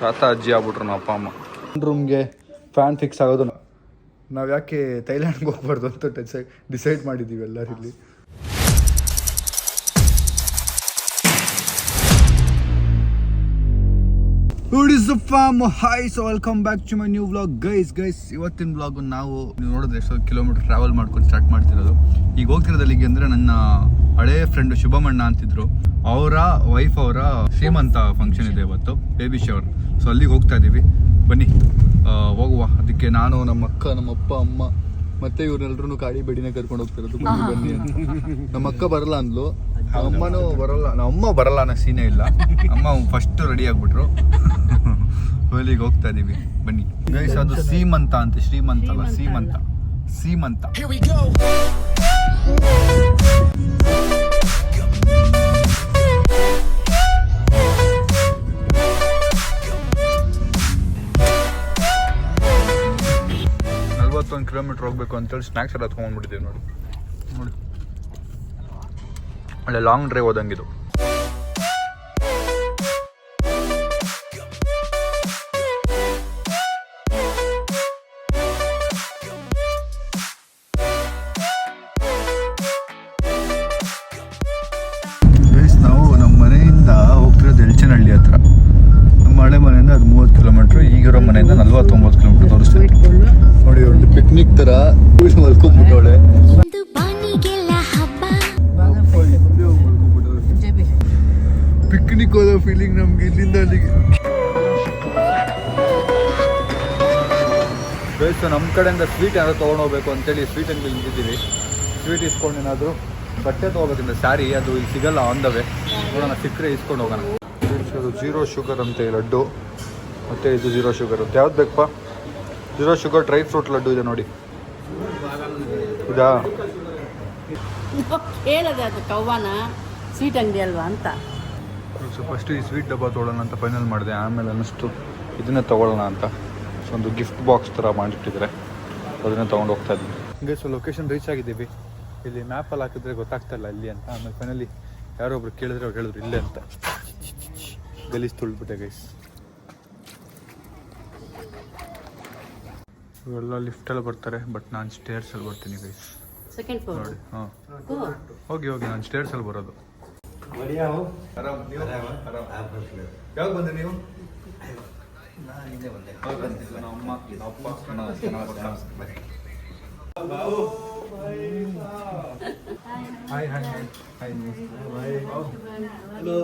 ತಾತ ಅಜ್ಜಿ ಆಗ್ಬಿಟ್ರು ನಮ್ಮ ಅಪ್ಪ ಅಮ್ಮ. ರೂಮ್ಗೆ ಫ್ಯಾನ್ ಫಿಕ್ಸ್ ಆಗೋದು. ನಾವು ಯಾಕೆ ಥೈಲ್ಯಾಂಡ್ಗೆ ಹೋಗ್ಬಾರ್ದು ಅಂತ ಡಿಸೈಡ್ ಮಾಡಿದ್ದೀವಿ ಎಲ್ಲರೂ ಇಲ್ಲಿ. Hi, so welcome back to my new vlog. Guys ಇವತ್ತಿನ ವ್ಲಾಗು ನಾವು ನೀವು ನೋಡಿದ್ರೆ ಎಷ್ಟೊಂದು ಕಿಲೋಮೀಟರ್ ಟ್ರಾವೆಲ್ ಮಾಡ್ಕೊಂಡು ಸ್ಟಾರ್ಟ್ ಮಾಡ್ತಿರೋದು. ಈಗ ಹೋಗ್ತಿರೋದು ಅಲ್ಲಿಗೆ ಅಂದರೆ ನನ್ನ ಹಳೇ ಫ್ರೆಂಡ್ ಶುಭಮಣ್ಣ ಅಂತಿದ್ರು, ಅವರ ವೈಫ್ ಅವರ ಶ್ರೀಮಂತ ಫಂಕ್ಷನ್ ಇದೆ ಇವತ್ತು, ಬೇಬಿ ಶವರ್. ಸೊ ಅಲ್ಲಿಗೆ ಹೋಗ್ತಾ ಇದ್ದೀವಿ, ಬನ್ನಿ ಹೋಗುವ. ಅದಕ್ಕೆ ನಾನು, ನಮ್ಮ ಅಕ್ಕ, ನಮ್ಮ ಅಪ್ಪ, ಅಮ್ಮ ಮತ್ತೆ ಇವ್ರನ್ನೆಲ್ಲರೂ ಕಾಡಿ ಬೇಡಿನೇ ಕರ್ಕೊಂಡು ಹೋಗ್ತಿರೋದು. ಬನ್ನಿ ಅಂತ. ನಮ್ಮ ಅಕ್ಕ ಬರಲ್ಲ ಅಂದ್ಲು, ಅಮ್ಮನೂ ಬರಲ್ಲ. ಅಮ್ಮ ಬರಲ್ಲ ಅನ್ನೋ ಸೀನೇ ಇಲ್ಲ. ಅಮ್ಮ ಫಸ್ಟ್ ರೆಡಿ ಆಗ್ಬಿಟ್ರು. ಅಲ್ಲಿಗೆ ಹೋಗ್ತಾ ಇದೀವಿ, ಬನ್ನಿ ಗೈಸ್. ಅದು ಸೀಮಂತ ಅಂತೆ, ಶ್ರೀಮಂತ ಅಲ್ಲ, ಸೀಮಂತ. 41 ಕಿಲೋಮೀಟರ್ ಹೋಗ್ಬೇಕು ಅಂತೇಳಿ ಸ್ನ್ಯಾಕ್ಸ್ ಎಲ್ಲ ತೊಗೊಂಡ್ಬಿಟ್ಟಿದ್ದೀವಿ. ನೋಡಿ ಒಳ್ಳೆ ಲಾಂಗ್ ಡ್ರೈವ್ ಹೋದಂಗಿದು. ನಾವು ನಮ್ಮ ಮನೆಯಿಂದ ಹೋಗ್ತಿರೋದು ಎಲ್ಚನಹಳ್ಳಿ ಹತ್ರ. ನಮ್ಮ ಹಳೆ ಮನೆಯಿಂದ ಅದು 30 ಕಿಲೋಮೀಟ್ರ್, ಈಗಿರೋ ಮನೆಯಿಂದ 49 ಕಿಲೋಮೀಟರ್ ತೋರಿಸ್ತೀವಿ. ನೋಡಿ, ಒಂದು ಪಿಕ್ನಿಕ್ ತರ ಮಲ್ಕೊಂಡ್ಬಿಟ್ಟವಳೆ. ಪಿಕ್ನಿಕ್ ಹೋದ ಫೀಲಿಂಗ್ ನಮ್ಗೆ ಇಲ್ಲಿಂದ ಅಲ್ಲಿಗೆ. ಬೇಸ್ ನಮ್ಮ ಕಡೆಯಿಂದ ಸ್ವೀಟ್ ಏನಾದ್ರು ತೊಗೊಂಡೋಗ್ಬೇಕು ಅಂತೇಳಿ ಸ್ವೀಟ್ ಅಂಗಡಿ ನಿಂತಿದ್ದೀವಿ. ಸ್ವೀಟ್ ಇಸ್ಕೊಂಡು ಏನಾದರೂ ಬಟ್ಟೆ ತೊಗೋಬೇಕಂದ್ರೆ ಸ್ಯಾರಿ, ಅದು ಇಲ್ಲಿ ಸಿಗಲ್ಲ, ಆನ್ ದ ವೇ. ನೋಡೋಣ, ಸಿಕ್ಕರೆ ಇಸ್ಕೊಂಡು ಹೋಗೋಣ. ಅದು 0 ಶುಗರ್ ಅಂತೆ ಲಡ್ಡು, ಮತ್ತು ಇದು 0 ಶುಗರ್. ಯಾವ್ದು ಬೇಕಪ್ಪ? 0 ಶುಗರ್ ಡ್ರೈ ಫ್ರೂಟ್ ಲಡ್ಡು ಇದೆ ನೋಡಿ. ಇದಾ ಹೇಳಿದೆ, ಅದು ಕವ್ವಾನ ಸ್ವೀಟ್ ಅಂಗಡಿ ಅಲ್ವಾ ಅಂತ. ಸೊ ಫಸ್ಟು ಈ ಸ್ವೀಟ್ ಡಬ್ಬ ತೊಗೊಳ್ಳೋಣ ಅಂತ ಫೈನಲ್ ಮಾಡಿದೆ. ಆಮೇಲೆ ಅನ್ನಿಸ್ತು ಇದನ್ನೇ ತೊಗೊಳ್ಳೋಣ ಅಂತ. ಸೊ ಒಂದು ಗಿಫ್ಟ್ ಬಾಕ್ಸ್ ಥರ ಮಾಡಿಟ್ಟಿದ್ದಾರೆ, ಅದನ್ನೇ ತೊಗೊಂಡು ಹೋಗ್ತಾ ಇದ್ವಿ. ಹೀಗೆ ಸೊ ಲೊಕೇಶನ್ ರೀಚ್ ಆಗಿದ್ದೀವಿ. ಇಲ್ಲಿ ಮ್ಯಾಪಲ್ಲಿ ಹಾಕಿದ್ರೆ ಗೊತ್ತಾಗ್ತಾ ಇಲ್ಲ ಇಲ್ಲಿ ಅಂತ. ಆಮೇಲೆ ಫೈನಲಿ ಯಾರೋ ಒಬ್ರು ಕೇಳಿದ್ರೆ ಅವ್ರು ಹೇಳಿದ್ರು ಇಲ್ಲೇ ಅಂತ. ಗಲೀಜು ತುಳಿದ್ಬಿಟ್ಟೆ ಗೈಸ್. ಇವೆಲ್ಲ ಲಿಫ್ಟಲ್ಲಿ ಬರ್ತಾರೆ, ಬಟ್ ನಾನು ಸ್ಟೇರ್ಸಲ್ಲಿ ಬರ್ತೀನಿ ಗೈಸ್. ಸೆಕೆಂಡ್ ಫ್ಲೋರ್ ನೋಡಿ. ಹಾಂ, ಹೋಗಿ ನಾನು ಸ್ಟೇರ್ಸಲ್ಲಿ ಬರೋದು. ಯಾವಾಗ ಬಂದೆ ನೀವು? ನಮ್ಮ ಅಪ್ಪ hi hi hi hi. Hello.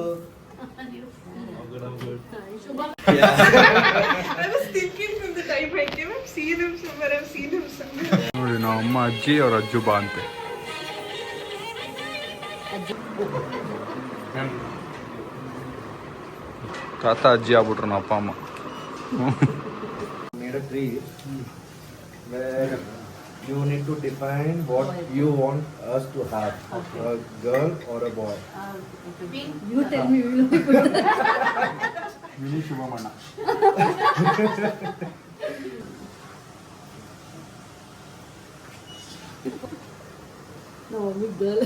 ನೋಡಿ, ನಾವು ಅಮ್ಮ ಅಜ್ಜಿ, ಅವ್ರ ಅಜ್ಜು ಬಾ ಅಂತೆ. ತಾತ ಅಜ್ಜಿ ಆಗ್ಬಿಟ್ರು ನಮ್ಮ ಅಪ್ಪ ಅಮ್ಮ. You need to define what you want us to have, a girl or a boy. You tell me. Mini ಶುಭಮಣ್ಣ. No, big girl.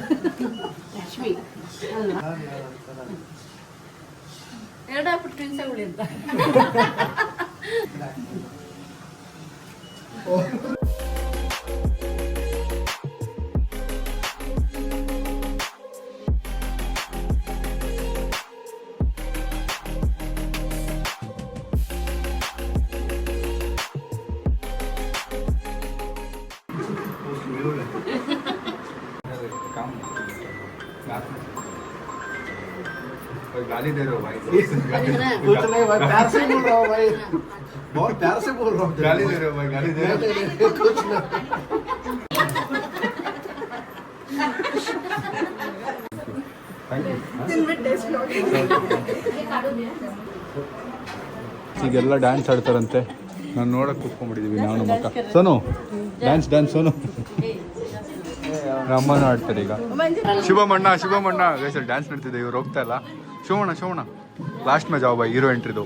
Ashmi. ಎರಡ ಟ್ವಿನ್ಸ್ ಉಳಿ ಅಂತ. गाली दे रहे हो भाई? कुछ नहीं भाई, प्यार से बोल रहा हूँ भाई, बहुत प्यार से बोल रहा हूँ. गाली दे रहे हो भाई? गाली दे रहे हो? कुछ नहीं. ಈಗೆಲ್ಲ ಡ್ಯಾನ್ಸ್ ಆಡ್ತಾರಂತೆ. ನಾನು ನೋಡಕ್ಕೆ ಕೂತ್ಕೊಂಡ್ಬಿಟ್ಟಿದ್ದೀವಿ ನಾವು, ನಮ್ಮ ಅಕ್ಕ. ಸೋನು ಡ್ಯಾನ್ಸ್ ಸೋನು. ಅಮ್ಮನೂ ಆಡ್ತಾರೆ ಈಗ. ಶುಭಮಣ್ಣ ಗೈಸಲ್ಲಿ ಡ್ಯಾನ್ಸ್ ನಡ್ತಿದೆ. ಇವ್ರು ಹೋಗ್ತಾ ಇಲ್ಲ. ಶಿವಮಣ್ಣ लास्ट में जाओ भाई, हीरो एंट्री दो.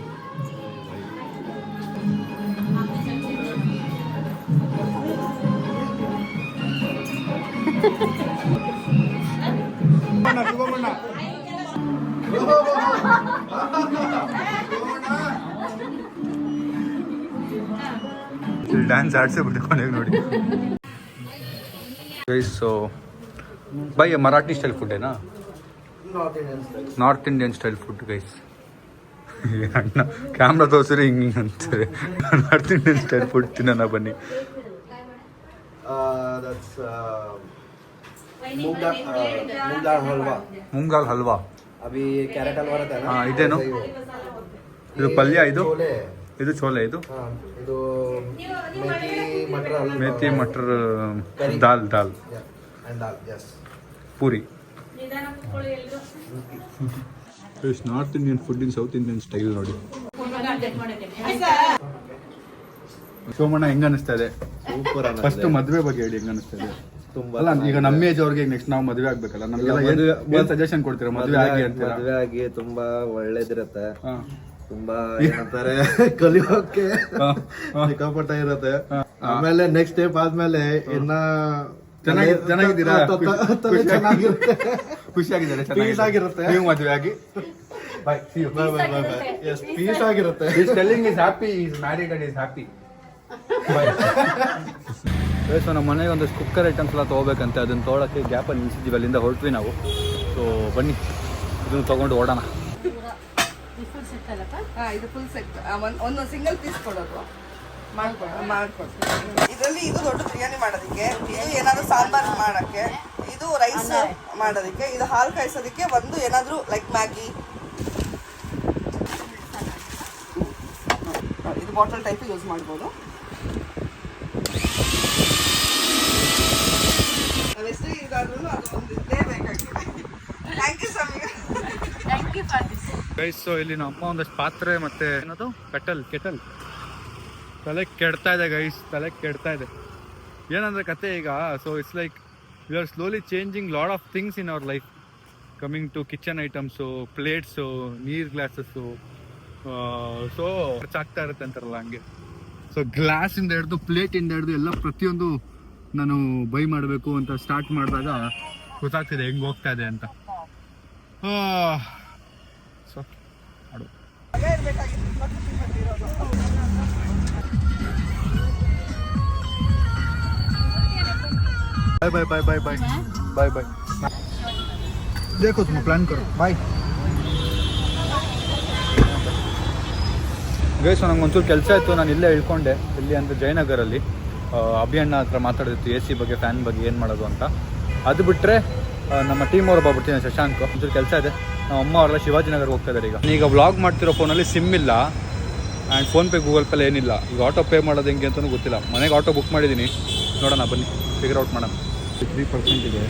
ಇಲ್ಲಿ ಡ್ಯಾನ್ಸ್ ಆಡ್ಸೇ ಬಿಟ್ಟು ಕೊನೆಗೆ ನೋಡಿ guys. So bye Marathi style food ಏನಾ? North Indian style food guys. ಅಣ್ಣ ಕ್ಯಾಮ್ರಾ ತೋರಿಸಿದ್ರೆ ಹಿಂಗೆ ಅಂತಾರೆ. ನಾರ್ತ್ ಇಂಡಿಯನ್ ಸ್ಟೈಲ್ ಫುಡ್ ತಿನ್ನೋಣ ಬನ್ನಿ. ಮುಂಗಾಲ್ ಹಲ್ವಾ. ಇದೇನು? ಇದು ಪಲ್ಯ, ಇದು ಚೋಲೆ, ಇದು methi matar dal puri. North Indian food in south Indian style ನೋಡಿ. ಸೋಮಣ್ಣ ಹೆಂಗ ಅನಿಸ್ತಾ ಇದೆ? ಫಸ್ಟ್ ಮದುವೆ ಬಗ್ಗೆ ಹೇಳಿ, ಹೆಂಗ ಅನಿಸ್ತಾ ಇದೆ? ಅಲ್ಲ ಈಗ ನಮ್ಮ ಏಜ್ ಅವ್ರಿಗೆ ನೆಕ್ಸ್ಟ್ ನಾವು ಮದುವೆ ಆಗ್ಬೇಕಲ್ಲ, ನಮ್ಗೆಲ್ಲ ಏನ್ ಸಜೆಷನ್ ಕೊಡ್ತೀರಾ? ಮದುವೆ ಆಗಿ ಅಂತ. ಮದುವೆ ಆಗಿ ತುಂಬಾ ಒಳ್ಳೇದಿರತ್ತೆ, ತುಂಬಾ ಏನಂತಾರೆ ಕಲಿಯೋಕೆ ಸಿಕ್ಕಾಪಟ್ಟ ಇರತ್ತೆ. ಆಮೇಲೆ ನೆಕ್ಸ್ಟ್ ಸ್ಟೆಪ್ ಆದ್ಮೇಲೆ ಇನ್ನ ಚೆನ್ನಾಗಿದ್ದೀರಾ? ಚೆನ್ನಾಗಿರುತ್ತೆ, ಖುಷಿಯಾಗಿದ್ದಾರೆ, ಪೀಸ್ ಆಗಿರುತ್ತೆ. ನೀವು ಮದುವೆ ಆಗಿ ಪೀಸ್ ಆಗಿರುತ್ತೆ. Telling is happy, is married and is happy. So ನಮ್ಮ ಮನೆಗೆ ಒಂದಷ್ಟು ಕುಕ್ಕರ್ ಐಟಮ್ಸ್ ಎಲ್ಲ ತೊಗೋಬೇಕಂತೆ, ಅದನ್ನು ತೊಗೊಳಕ್ಕೆ ಗ್ಯಾಪಲ್ಲಿ ನಿಲ್ಸಿದ್ದೀವಿ, ಅಲ್ಲಿಂದ ಹೊರಟ್ವಿ ನಾವು. ಸೊ ಬನ್ನಿ ಇದನ್ನು ತೊಗೊಂಡು ಓಡೋಣ. ಇದು ಫುಲ್ ಸೆಟ್, ಒಂದು ಸಿಂಗಲ್ ಪೀಸ್ ಕೊಡೋದು ಮಾಡ್ಕೊಡ್ತೀವಿ. ಇದರಲ್ಲಿ ಇದು ದೊಡ್ಡ ಬಿರಿಯಾನಿ ಮಾಡೋದಕ್ಕೆ, ಇದು ಏನಾದ್ರು ಸಾಂಬಾರ್ ಮಾಡೋಕ್ಕೆ, ಇದು ರೈಸ್ ಮಾಡೋದಕ್ಕೆ, ಇದು ಹಾಲು ಕಾಯಿಸೋದಕ್ಕೆ, ಒಂದು ಏನಾದರೂ ಲೈಕ್ ಮ್ಯಾಗಿ, ಇದು ಬಾಟಲ್ ಟೈಪ್ ಯೂಸ್ ಮಾಡ್ಬೋದು. ನಾವೆಷ್ಟು ಇದಾದ್ರೂ ಅದು ಒಂದು ಇದ್ದೇ ಬೇಕಾಗಿದೆ. Thank you Sameer. Thank you for this. Guys, so ಇಲ್ಲಿ ನಮ್ಮ ಅಮ್ಮ ಒಂದಷ್ಟು ಪಾತ್ರೆ ಮತ್ತೆ ಏನದು ಕೆಟಲ್ ತಲೆ ಕೆಡ್ತಾ ಇದೆ ಗೈಸ್, ತಲೆ ಕೆಡ್ತಾ ಇದೆ. ಏನಂದ್ರೆ ಕತೆ ಈಗ, so it's like we are slowly changing lot of things in our life, coming to kitchen items, plates, ನೀರು ಗ್ಲಾಸಸ್ಸು. ಸೊ ಖರ್ಚಾಗ್ತಾ ಇರುತ್ತೆ ಅಂತಾರಲ್ಲ ಹಂಗೆ. ಸೊ ಗ್ಲಾಸಿಂದ ಹಿಡಿದು ಪ್ಲೇಟಿಂದ ಹಿಡಿದು ಎಲ್ಲ ಪ್ರತಿಯೊಂದು ನಾನು ಬೈ ಮಾಡಬೇಕು ಅಂತ ಸ್ಟಾರ್ಟ್ ಮಾಡಿದಾಗ ಗೊತ್ತಾಗ್ತಿದೆ ಹೆಂಗೆ ಹೋಗ್ತಾ ಇದೆ ಅಂತ. ಸೊ ಮಾಡು. Bye bye bye bye bye bye bye. देखो तुम प्लान करो. Bye guys. ನಂಗೆ ಒಂಚೂರು ಕೆಲಸ ಇತ್ತು, ನಾನು ಇಲ್ಲೇ ಇಳ್ಕೊಂಡೆ. ಇಲ್ಲಿ ಅಂದರೆ ಜಯನಗರಲ್ಲಿ ಅಭಿಯಣ್ಣ ಹತ್ರ ಮಾತಾಡಿತ್ತು ಎ ಸಿ ಬಗ್ಗೆ, ಫ್ಯಾನ್ ಬಗ್ಗೆ ಏನು ಮಾಡೋದು ಅಂತ. ಅದು ಬಿಟ್ಟರೆ ನಮ್ಮ ಟೀಮ್ ಅವ್ರು ಬರ್ಬಿಡ್ತೀನಿ, ಶಶಾಂಕ್. ಒಂಚೂರು ಕೆಲಸ ಇದೆ. ನಮ್ಮ ಅಮ್ಮ ಅವರೆಲ್ಲ ಶಿವಾಜಿನಗರ್ಗೆ ಹೋಗ್ತಾ ಇದ್ದಾರೆ. ಈಗ ವ್ಲಾಗ್ ಮಾಡ್ತಿರೋ ಫೋನಲ್ಲಿ ಸಿಮ್ ಇಲ್ಲ ಆ್ಯಂಡ್ ಫೋನ್ಪೇ ಗೂಗಲ್ ಪೇಲಿ ಏನಿಲ್ಲ. ಈಗ ಆಟೋ ಪೇ ಮಾಡೋದು ಹೆಂಗೆ ಅಂತಲೂ ಗೊತ್ತಿಲ್ಲ. ಮನೆಗೆ ಆಟೋ ಬುಕ್ ಮಾಡಿದ್ದೀನಿ, ನೋಡೋಣ ಬನ್ನಿ ಫಿಗರ್ ಔಟ್ ಮಾಡೋಣ. 3% ಇದೆ.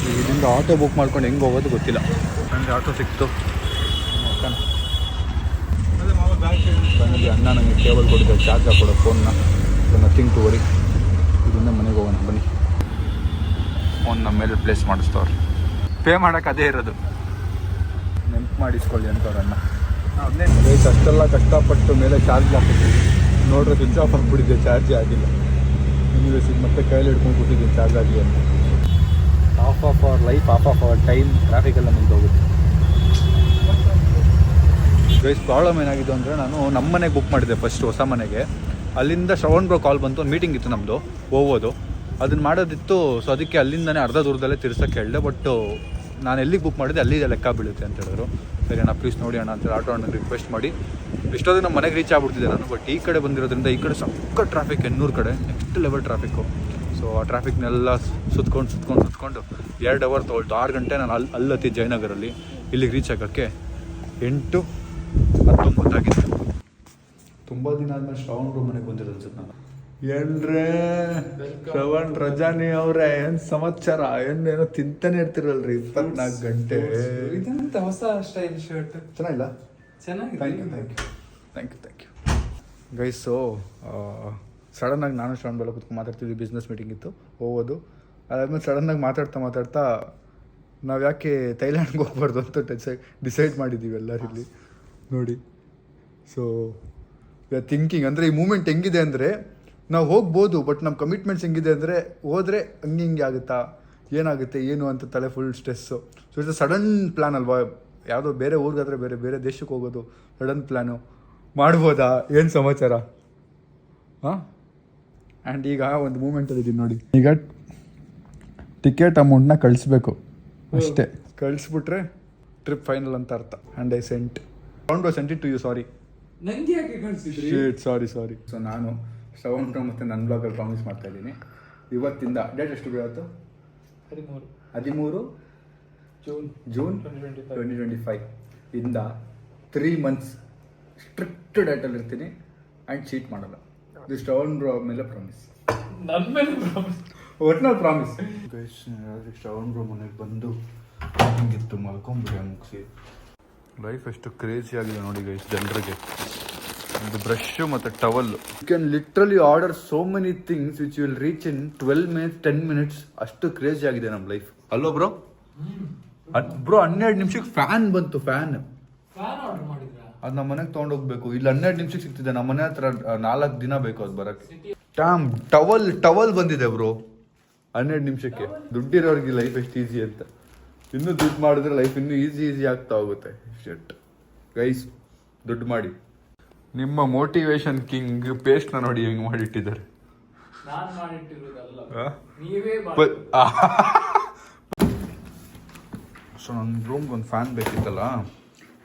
ಇದರಿಂದ ಆಟೋ ಬುಕ್ ಮಾಡ್ಕೊಂಡು ಹೆಂಗೆ ಹೋಗೋದು ಗೊತ್ತಿಲ್ಲ. ನನಗೆ ಆಟೋ ಸಿಕ್ತು, ಮನೆಯಲ್ಲಿ ಅಣ್ಣ ನನಗೆ ಕೇಬಲ್ ಕೊಟ್ಟಿದ್ದೆ, ಚಾರ್ಜ್ ಹಾಕೊಡೋ ಫೋನ್ನ. Nothing to worry. ಇದರಿಂದ ಮನೆಗೆ ಹೋಗೋಣ ಬನ್ನಿ. ಫೋನ್ ನಮ್ಮ ಮೇಲೆ ಪ್ಲೇಸ್ ಮಾಡಿಸ್ತವ್ರು. ಪೇ ಮಾಡೋಕೆ ಅದೇ ಇರೋದು, ನೆನ್ಪು ಮಾಡಿಸ್ಕೊಳ್ಳಿ ಅಂತವ್ರು ಅಣ್ಣ. ಅಷ್ಟೆಲ್ಲ ಕಷ್ಟಪಟ್ಟು ಮೇಲೆ ಚಾರ್ಜ್ ಹಾಕಿದ್ದೀವಿ, ನೋಡ್ರೆ ಸ್ವಿಚ್ ಆಫ್ ಆಗಿಬಿಟ್ಟಿದ್ದೆ, ಚಾರ್ಜೇ ಆಗಿಲ್ಲ. ಯೂನಿವರ್ಸಿಟಿ ಮತ್ತೆ ಕೈಯಲ್ಲಿ ಹಿಡ್ಕೊಂಡು ಕೂತಿದ್ದೀನಿ ಚಾರ್ಜ್ ಆಗಲಿ ಅಂತ. Half of hour life, half of hour time ಟ್ರಾಫಿಕೆಲ್ಲ ನಿಂತೋಗುತ್ತೆ. ಗೈಸ್, ಪ್ರಾಬ್ಲಮ್ ಏನಾಗಿದೆ ಅಂದರೆ, ನಾನು ನಮ್ಮ ಮನೆಗೆ ಬುಕ್ ಮಾಡಿದ್ದೆ ಫಸ್ಟ್, ಹೊಸ ಮನೆಗೆ. ಅಲ್ಲಿಂದ ಶ್ರವಣ್ ಬ್ರೋ ಕಾಲ್ ಬಂತು, ಒಂದು ಮೀಟಿಂಗ್ ಇತ್ತು ನಮ್ಮದು, ಹೋಗೋದು ಅದನ್ನು ಮಾಡೋದಿತ್ತು. ಸೊ ಅದಕ್ಕೆ ಅಲ್ಲಿಂದನೇ ಅರ್ಧ ದೂರದಲ್ಲೇ ತಿರ್ಸೋಕ್ಕೆ ಹೇಳಿದೆ. ಬಟ್ ನಾನು ಎಲ್ಲಿಗೆ ಬುಕ್ ಮಾಡಿದೆ ಅಲ್ಲಿದೆ ಲೆಕ್ಕ ಬೀಳುತ್ತೆ ಅಂತ ಹೇಳಿದ್ರು. ಸರಿ ಅಣ್ಣ ಪ್ಲೀಸ್ ನೋಡಿ ಅಣ್ಣ ಅಂತ ಆಟೋ ಅಣ್ಣಗೆ ರಿಕ್ವೆಸ್ಟ್ ಮಾಡಿ ಇಷ್ಟೊಂದು ನಮ್ಮ ಮನೆಗೆ ರೀಚ್ ಆಗ್ಬಿಡ್ತಿದ್ದೆ ನಾನು. ಬಟ್ ಈ ಕಡೆ ಬಂದಿರೋದ್ರಿಂದ ಈ ಕಡೆ ಸಕ್ಕ ಟ್ರಾಫಿಕ್, ಎನ್ನೂರು ಕಡೆ ನೆಕ್ಸ್ಟ್ ಲೆವೆಲ್ ಟ್ರಾಫಿಕ್ಕು. ಸೊ ಆ ಟ್ರಾಫಿಕ್ನೆಲ್ಲ ಸುತ್ಕೊಂಡು 2 ಅವರ್ ತೊಗೊಳ್ತು. 6 ಗಂಟೆ ನಾನು ಅಲ್ಲತ್ತಿ ಜಯನಗರಲ್ಲಿ. ಇಲ್ಲಿಗೆ ರೀಚ್ ಆಗೋಕ್ಕೆ 8:19 ಆಗಿತ್ತು. ತುಂಬ ದಿನ ಆದ್ಮೇಲೆ ಶ್ರವಣ್ ಬ್ರೋ ಮನೆಗೆ ಬಂದಿರೋದು ಅನ್ಸುತ್ತೆ ನಾನು. ಏನ್ರೇ ಶ್ರವಣ್ ರಜಾನಿ ಅವರೇ, ಏನು ಸಮಾಚಾರ? ಏನೋ ತಿಂತಾನೆ ಇರ್ತಿರಲ್ರಿ 24 ಗಂಟೆ. ಇದಂತ ಹೊಸ ಸ್ಟೈಲ್ ಶರ್ಟ್ ಚೆನ್ನಾಗಿಲ್ಲ? ಚೆನ್ನಾಗಿದೆ. Thank you guys. ಸಡನ್ನಾಗಿ ನಾನು ಶ್ರವಣ್ ಬೆಲ್ಲ ಕೂತ್ಕೊಂಡು ಮಾತಾಡ್ತಿದ್ವಿ, ಬಿಸ್ನೆಸ್ ಮೀಟಿಂಗ್ ಇತ್ತು, ಹೋಗೋದು. ಅದಾದ್ಮೇಲೆ ಸಡನ್ನಾಗಿ ಮಾತಾಡ್ತಾ ನಾವು ಯಾಕೆ ಥೈಲ್ಯಾಂಡ್ಗೆ ಹೋಗ್ಬಾರ್ದು ಅಂತ ಡಿಸೈಡ್ ಮಾಡಿದ್ದೀವಿ ಎಲ್ಲರಿಲ್ಲಿ ನೋಡಿ. ಸೊ ಥಿಂಕಿಂಗ್ ಅಂದರೆ ಈ ಮೂಮೆಂಟ್ ಹೆಂಗಿದೆ ಅಂದರೆ, ನಾವು ಹೋಗ್ಬೋದು, ಬಟ್ ನಮ್ಮ ಕಮಿಟ್ಮೆಂಟ್ಸ್ ಹೆಂಗಿದೆ ಅಂದರೆ, ಹೋದರೆ ಹಿಂಗೆ ಆಗುತ್ತಾ, ಏನಾಗುತ್ತೆ ಏನು ಅಂತ ತಲೆ full stress. So it's sudden plan ಅಲ್ವಾ. ಯಾವುದೋ ಬೇರೆ ಊರಿಗಾದರೆ ಬೇರೆ ದೇಶಕ್ಕೆ ಹೋಗೋದು ಸಡನ್ ಪ್ಲ್ಯಾನು ಮಾಡ್ಬೋದಾ? ಏನು ಸಮಾಚಾರ? ಹಾಂ ಆ್ಯಂಡ್ ಈಗ ಒಂದು ಮೂಮೆಂಟಲ್ಲಿ ಇದ್ದೀನಿ ನೋಡಿ. ಈಗ ಟಿಕೆಟ್ ಅಮೌಂಟ್ನ ಕಳಿಸ್ಬೇಕು ಅಷ್ಟೇ. ಕಳಿಸ್ಬಿಟ್ರೆ ಟ್ರಿಪ್ ಫೈನಲ್ ಅಂತ ಅರ್ಥ. And I sent it to you. Sorry ನಂಗೆ ಯಾಕೆ ಕಳ್ಸಿದ್ರಿ? ಸಾರಿ. ಸೊ ನಾನು ಶ್ರವಣ್ ಮತ್ತು ನನ್ನ ಬ್ಲಾಗಲ್ಲಿ ಪ್ರಾಮಿಸ್ ಮಾಡ್ತಾ ಇದ್ದೀನಿ, ಇವತ್ತಿಂದ ಡೇಟ್ ಎಷ್ಟು ಇವತ್ತು? 13 ಜೂನ್ 2025 ಇಂದ 3 months ಸ್ಟ್ರಿಕ್ಟ್ ಡೇಟಲ್ಲಿ ಇರ್ತೀನಿ ಆ್ಯಂಡ್ ಚೀಟ್ ಮಾಡಲ್ಲ. ಇದು ಶ್ರವಣ್ ಬ್ರೋ ಮೇಲೆ ಪ್ರಾಮಿಸ್, ನನ್ನ ಮೇಲೆ ಪ್ರಾಮಿಸ್, ಒಟ್ನಲ್ಲಿ ಪ್ರಾಮಿಸ್. ಗೈಸ್ ಶ್ರವಣ್ ಬ್ರೋ ಮನೆಗೆ ಬಂದು ಹಿಂಗಿತ್ತು ಮಲ್ಕೊಂಡ್ಬಿಡಿ ಮುಗಿಸಿ. ಲೈಫ್ ಎಷ್ಟು ಕ್ರೇಜಿ ಆಗಿದೆ ನೋಡಿ ಗೈಸ್. ಜನರಿಗೆ ಒಂದು ಬ್ರಷ್ ಮತ್ತು towel, you can literally order so many things which will reach in 12 minutes 10 minutes. ಅಷ್ಟು ಕ್ರೇಜಿ ಆಗಿದೆ ನಮ್ಮ ಲೈಫ್. ಅಲ್ಲೋ ಬ್ರೋ? 12 ನಿಮಿಷಕ್ಕೆ ಫ್ಯಾನ್ ಬಂತು. ಫ್ಯಾನ್ ಆರ್ಡರ್ ಮಾಡಿದ್ರಾ? ಅದು ನಮ್ಮ ಮನೆಗೆ ತೊಗೊಂಡೋಗ್ಬೇಕು. ಇಲ್ಲಿ 12 ನಿಮಿಷಕ್ಕೆ ಸಿಗ್ತಿದೆ. ನಮ್ಮ ಮನೆ ಹತ್ರ 4 ದಿನ ಬೇಕು ಅದು ಬರೋಕ್ಕೆ. ಟವಲ್ ಬಂದಿದೆ ಬ್ರೋ 12 ನಿಮಿಷಕ್ಕೆ. ದುಡ್ಡಿರೋರಿಗೆ ಲೈಫ್ ಎಷ್ಟು ಈಸಿ ಅಂತ. ಇನ್ನೂ ದುಡ್ಡು ಮಾಡಿದ್ರೆ ಲೈಫ್ ಇನ್ನೂ ಈಸಿ ಆಗ್ತಾ ಹೋಗುತ್ತೆ. ಶಟ್ ಗೈಸ್, ದುಡ್ಡು ಮಾಡಿ. ನಿಮ್ಮ ಮೋಟಿವೇಶನ್ ಕಿಂಗ್ ಪೇಸ್ಟ್ನ ನೋಡಿ ಹೆಂಗೆ ಮಾಡಿಟ್ಟಿದ್ದಾರೆ. ನಾನು ಮಾಡಿಟ್ಟಿರೋದಲ್ಲ, ನೀವೇ ಸೊ ನನ್ನ ರೂಮ್ಗೆ ಒಂದು ಫ್ಯಾನ್ ಬೇಕಿತ್ತಲ್ಲ,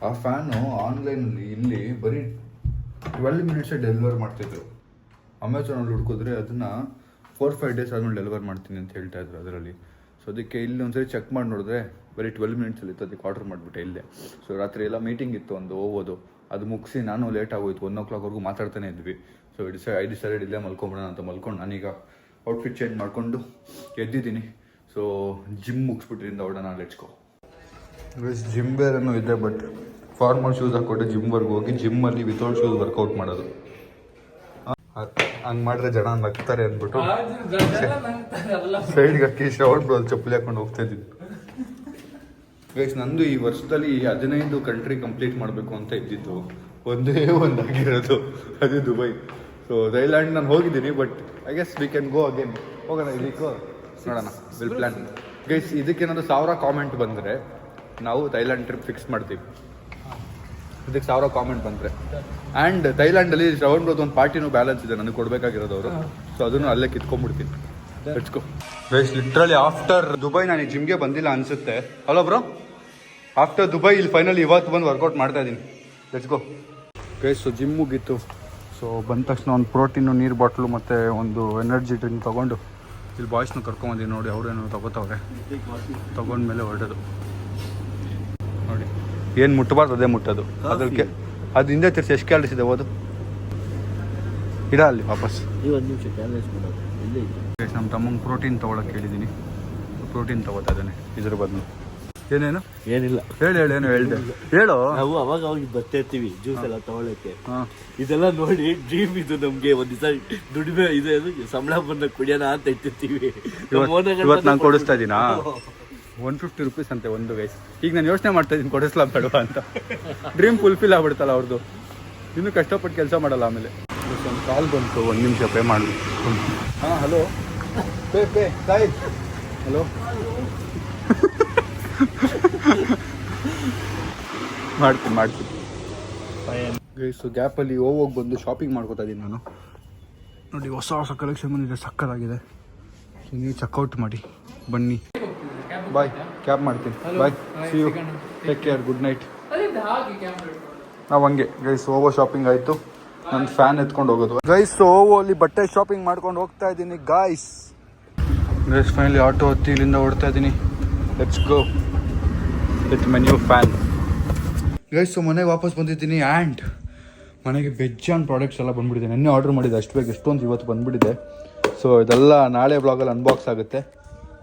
ಆ ಫ್ಯಾನು ಆನ್ಲೈನಲ್ಲಿ ಇಲ್ಲಿ ಬರೀ 12 minutes ಡೆಲಿವರ್ ಮಾಡ್ತಿದ್ರು. ಅಮೆಝಾನಲ್ಲಿ ಹುಡ್ಕಿದ್ರೆ ಅದನ್ನು 4-5 days ಆದ್ಮೇಲೆ ಡೆಲಿವರ್ ಮಾಡ್ತೀನಿ ಅಂತ ಹೇಳ್ತಾ ಇದ್ರು ಅದರಲ್ಲಿ. ಸೊ ಅದಕ್ಕೆ ಇಲ್ಲಿ ಒಂದ್ಸರಿ ಚೆಕ್ ಮಾಡಿ ನೋಡಿದ್ರೆ ಬರೀ 12 minutes ಇತ್ತು. ಅದಕ್ಕೆ ಆರ್ಡರ್ ಮಾಡಿಬಿಟ್ಟೆ ಇಲ್ಲೇ. ಸೊ ರಾತ್ರಿ ಎಲ್ಲ ಮೀಟಿಂಗ್ ಇತ್ತು, ಒಂದು ಓದೋದು, ಅದು ಮುಗಿಸಿ ನಾನು ಲೇಟ್ ಆಗೋಯ್ತು. 1 o'clockವರೆಗೂ ಮಾತಾಡ್ತಾನೆ ಇದ್ವಿ. ಸೊ ಐ ಡಿಸೈಡೆಡ್ ಇಲ್ಲೇ ಮಲ್ಕೊಂಬಿಡೋಣ ಅಂತ ಮಲ್ಕೊಂಡು ನಾನೀಗ ಔಟ್ಫಿಟ್ ಚೇಂಜ್ ಮಾಡಿಕೊಂಡು ಎದ್ದಿದ್ದೀನಿ. ಸೊ ಜಿಮ್ ಮುಗಿಸ್ಬಿಟ್ರಿಂದ ಹೊಡೋಣ, ಲೆಟ್ಸ್ಕೋ. ಜಿಮ್ ಬೇರೆನೂ ಇದೆ, ಬಟ್ ಫಾರ್ಮಲ್ ಶೂಸ್ ಹಾಕ್ಕೊಟ್ಟೆ ಜಿಮ್ವರೆಗೂ ಹೋಗಿ ಜಿಮ್ಮಲ್ಲಿ ವಿತೌಟ್ ಶೂಸ್ ವರ್ಕೌಟ್ ಮಾಡೋದು. ಹಂಗೆ ಮಾಡಿದ್ರೆ ಜನ ನಗ್ತಾರೆ ಅಂದ್ಬಿಟ್ಟು ಸೈಡ್ಗೆ ಹಾಕಿ ಶ್ರವಣ್ ಬ್ರೋ ಚಪ್ಪಲಿ ಹಾಕೊಂಡು ಹೋಗ್ತಾ ಇದ್ದೀನಿ. ಗೈಸ್, ನಂದು ಈ ವರ್ಷದಲ್ಲಿ 15 ಕಂಟ್ರಿ ಕಂಪ್ಲೀಟ್ ಮಾಡಬೇಕು ಅಂತ ಇದ್ದಿತ್ತು. ಒಂದಾಗಿರೋದು ಅದು ದುಬೈ. ಸೊ ಥೈಲ್ಯಾಂಡ್ ನಾನು ಹೋಗಿದ್ದೀನಿ, but I guess we can go again. ಹೋಗೋಣ, ಇದಕ್ಕೂ ನೋಡೋಣ, ವಿಲ್ ಪ್ಲ್ಯಾನ್. ಗೈಸ್, ಇದಕ್ಕೇನಾದ್ರು 1000 ಕಾಮೆಂಟ್ ಬಂದರೆ ನಾವು ಥೈಲ್ಯಾಂಡ್ ಟ್ರಿಪ್ ಫಿಕ್ಸ್ ಮಾಡ್ತೀವಿ. ಇದಕ್ಕೆ 1000 ಕಾಮೆಂಟ್ ಬಂದರೆ. ಆ್ಯಂಡ್ ಥೈಲ್ಯಾಂಡಲ್ಲಿ ಶ್ರವಣ್ ಬ್ರೋದು ಒಂದು ಪಾರ್ಟಿನೂ ಬ್ಯಾಲೆನ್ಸ್ ಇದೆ ನನಗೆ ಕೊಡಬೇಕಾಗಿರೋದು ಅವರು. ಸೊ ಅದನ್ನು ಅಲ್ಲೇ ಕಿತ್ಕೊಂಡ್ಬಿಡ್ತೀನಿ. Let's go. Guys, literally after Dubai ನಾನು ಜಿಮ್ಗೆ ಬಂದಿಲ್ಲ ಅನಿಸುತ್ತೆ. ಹಲೋ ಬ್ರೋ, ಆಫ್ಟರ್ ದುಬೈ ಇಲ್ಲಿ ಫೈನಲಿ ಇವತ್ತು ಬಂದು ವರ್ಕೌಟ್ ಮಾಡ್ತಾ ಇದ್ದೀನಿ. Let's go. Guys, so gym ಮುಗೀತು. ಸೊ ಬಂದ ತಕ್ಷಣ ಒಂದು ಪ್ರೋಟೀನು, ನೀರು ಬಾಟ್ಲು ಮತ್ತು ಒಂದು ಎನರ್ಜಿ ಡ್ರಿಂಕ್ ತೊಗೊಂಡು ಇಲ್ಲಿ ಬಾಯ್ಸ್ನ ಕರ್ಕೊಂಬಂದಿನಿ ನೋಡಿ. ಅವರೇನೋ ತೊಗೋತವ್ರೆ. ತೊಗೊಂಡ್ಮೇಲೆ ಹೊರಡೋದು ನೋಡಿ. ಏನು ಮುಟ್ಟಬಾರ್ದು ಅದೇ ಮುಟ್ಟೋದು. ಅದಕ್ಕೆ ಅದು ಹಿಂದೆ ತಿರ್ಸಿ ಎಷ್ಟು ಕ್ಯಾಲರೀಸ್ ಇದೆ ಓದು ಇಡ ಅಲ್ಲಿ ವಾಪಸ್. ನಮ್ಮ ತಮ್ಮಂಗೆ ಪ್ರೋಟೀನ್ ತೊಗೊಳಕ್ಕೆ ಹೇಳಿದ್ದೀನಿ. ಪ್ರೋಟೀನ್ ತೊಗೋತಾ ಇದ್ದಾನೆ ಇದ್ರ ಬದಲು. ಏನೇನು ಏನಿಲ್ಲ, ಏನು ಹೇಳ್ದೆ ಹೇಳು. ನಾವು ಅವಾಗ ಬರ್ತಾ ಇರ್ತೀವಿ ಜ್ಯೂಸ್ ಎಲ್ಲ ತಗೊಳಕ್ಕೆ. ಇದೆಲ್ಲ ನೋಡಿ ಡ್ರೀಮ್ ಇದು ನಮ್ಗೆ. ಒಂದ್ ದಿವಸ ದುಡಿಮೆ ಇದು ಸಂಬಳ ಬಂದ ಕುಡಿಯೋಣ ಅಂತ ಇಟ್ಟಿರ್ತೀವಿ. ಇವತ್ತು ನಾನು ಕೊಡಿಸ್ತಾ ಇದ್ದೀನಾ 150 rupees ಅಂತೆ ಒಂದು ಗೈಸ್. ಈಗ ನಾನು ಯೋಚನೆ ಮಾಡ್ತಾ ಇದ್ದೀನಿ ಕೊಡಿಸ್ಲಾ ಬೇಡವಾ ಅಂತ. ಡ್ರೀಮ್ ಫುಲ್ಫಿಲ್ ಆಗ್ಬಿಡ್ತಲ್ಲ ಅವ್ರದ್ದು. ಇನ್ನೂ ಕಷ್ಟಪಟ್ಟು ಕೆಲಸ ಮಾಡಲ್ಲ. ಆಮೇಲೆ ಒಂದು ಕಾಲ್ ಬಂತು, 1 ನಿಮಿಷ ಪೇ ಮಾಡಿ. ಹಾಂ, ಹಲೋ, ಪೇ ಸಾಯಿ. ಹಲೋ, ಮಾಡ್ತೀನಿ ಗೈಸು. ಗ್ಯಾಪಲ್ಲಿ ಹೋಗೋಗಿ ಬಂದು ಶಾಪಿಂಗ್ ಮಾಡ್ಕೋತಾ ಇದ್ದೀನಿ ನಾನು ನೋಡಿ. ಹೊಸ ಕಲೆಕ್ಷನ್ ಬಂದಿದೆ, ಸಕ್ಕತ್ತಾಗಿದೆ. ಸೊ ನೀವು ಚೆಕ್ಔಟ್ ಮಾಡಿ ಬನ್ನಿ. ಬಾಯ್, ಕ್ಯಾಬ್ ಮಾಡ್ತೀನಿ. Bye, see you, take care, good night. ನಾವು ಹಂಗೆ ಗೈಸ್ ಓವೋ ಶಾಪಿಂಗ್ ಆಯಿತು. ನನ್ನ ಫ್ಯಾನ್ ಎತ್ಕೊಂಡು ಹೋಗೋದು ಗೈಸ್. ಓವೋ ಅಲ್ಲಿ ಬಟ್ಟೆ ಶಾಪಿಂಗ್ ಮಾಡ್ಕೊಂಡು ಹೋಗ್ತಾ ಇದ್ದೀನಿ ಗೈಸ್. ಫೈನಲಿ ಆಟೋ ಹತ್ತಿ ಇಲ್ಲಿಂದ ಓಡ್ತಾ ಇದ್ದೀನಿ. Let's go with my new fan guys. So ಮನೆಗೆ ವಾಪಸ್ ಬಂದಿದ್ದೀನಿ. ಆ್ಯಂಡ್ ಮನೆಗೆ ಬೆಜ್ಜಾನ್ ಪ್ರಾಡಕ್ಟ್ಸ್ ಎಲ್ಲ ಬಂದುಬಿಟ್ಟಿದೆ. ನೆನ್ನೆ ಆರ್ಡರ್ ಮಾಡಿದ್ದೆ, ಅಷ್ಟು ಬೇಗ ಎಷ್ಟೊಂದು ಇವತ್ತು ಬಂದುಬಿಟ್ಟಿದೆ. ಸೊ ಇದೆಲ್ಲ ನಾಳೆ ಬ್ಲಾಗಲ್ಲಿ ಅನ್ಬಾಕ್ಸ್ ಆಗುತ್ತೆ.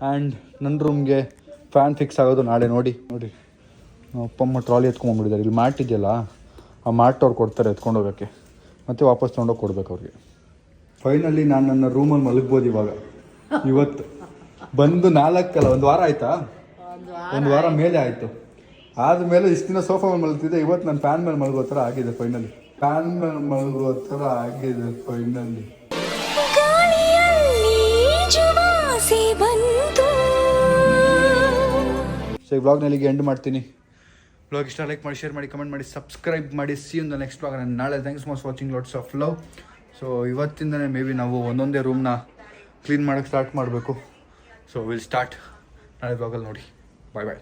ಆ್ಯಂಡ್ ನನ್ನ ರೂಮ್ಗೆ ಫ್ಯಾನ್ ಫಿಕ್ಸ್ ಆಗೋದು ನಾಳೆ. ನೋಡಿ ಅಪ್ಪಮ್ಮ ಟ್ರಾಲಿ ಎತ್ಕೊಂಡ್ಬಂದ್ಬಿಟ್ಟಿದ್ದಾರೆ. ಇಲ್ಲಿ ಮ್ಯಾಟ್ ಇದೆಯಲ್ಲ, ಆ ಮ್ಯಾಟ್ ಅವ್ರು ಕೊಡ್ತಾರೆ ಎತ್ಕೊಂಡು ಹೋಗೋಕ್ಕೆ, ಮತ್ತು ವಾಪಸ್ ತೊಗೊಂಡೋಗಿ ಕೊಡ್ಬೇಕು ಅವ್ರಿಗೆ. ಫೈನಲಿ ನಾನು ನನ್ನ ರೂಮಲ್ಲಿ ಮಲಗ್ಬೋದು ಇವಾಗ. ಇವತ್ತು ಬಂದು 4 1 ವಾರ ಆಯಿತಾ? 1 ವಾರ ಮೇಲೆ ಆಯಿತು. ಆದಮೇಲೆ ಇಷ್ಟು ದಿನ ಸೋಫಾ ಮೇಲೆ ಮಲಗ್ತಿದ್ದೆ. ಇವತ್ತು ನಾನು ಫ್ಯಾನ್ ಮೇಲೆ ಮಲಗೋ ಥರ ಆಗಿದೆ ಫೈನಲಿ. ಫ್ಯಾನ್ ಮೇಲೆ ಮಲಗೋ ಥರ ಆಗಿದೆ ಫೈನಲಿ. ಸೊ ಈ ವ್ಲಾಗ್ನಲ್ಲಿಗೆ ಎಂಡ್ ಮಾಡ್ತೀನಿ. ವ್ಲಾಗ್ ಇಷ್ಟ ಲೈಕ್ ಮಾಡಿ, ಶೇರ್ ಮಾಡಿ, ಕಮೆಂಟ್ ಮಾಡಿ, ಸಬ್ಸ್ಕ್ರೈಬ್ ಮಾಡಿ. See you in the next vlog. ನಾನು ನಾಳೆ. Thanks for watching. Lots of love. So ಇವತ್ತಿಂದನೇ ಮೇ ಬಿ ನಾವು ಒಂದೊಂದೇ ರೂಮ್ನ ಕ್ಲೀನ್ ಮಾಡೋಕ್ಕೆ ಸ್ಟಾರ್ಟ್ ಮಾಡಬೇಕು. ಸೊ ವಿಲ್ ಸ್ಟಾರ್ಟ್ ನಾಳೆ ಬ್ಲಾಗಲ್ಲಿ ನೋಡಿ. ಬಾಯ್ ಬಾಯ್.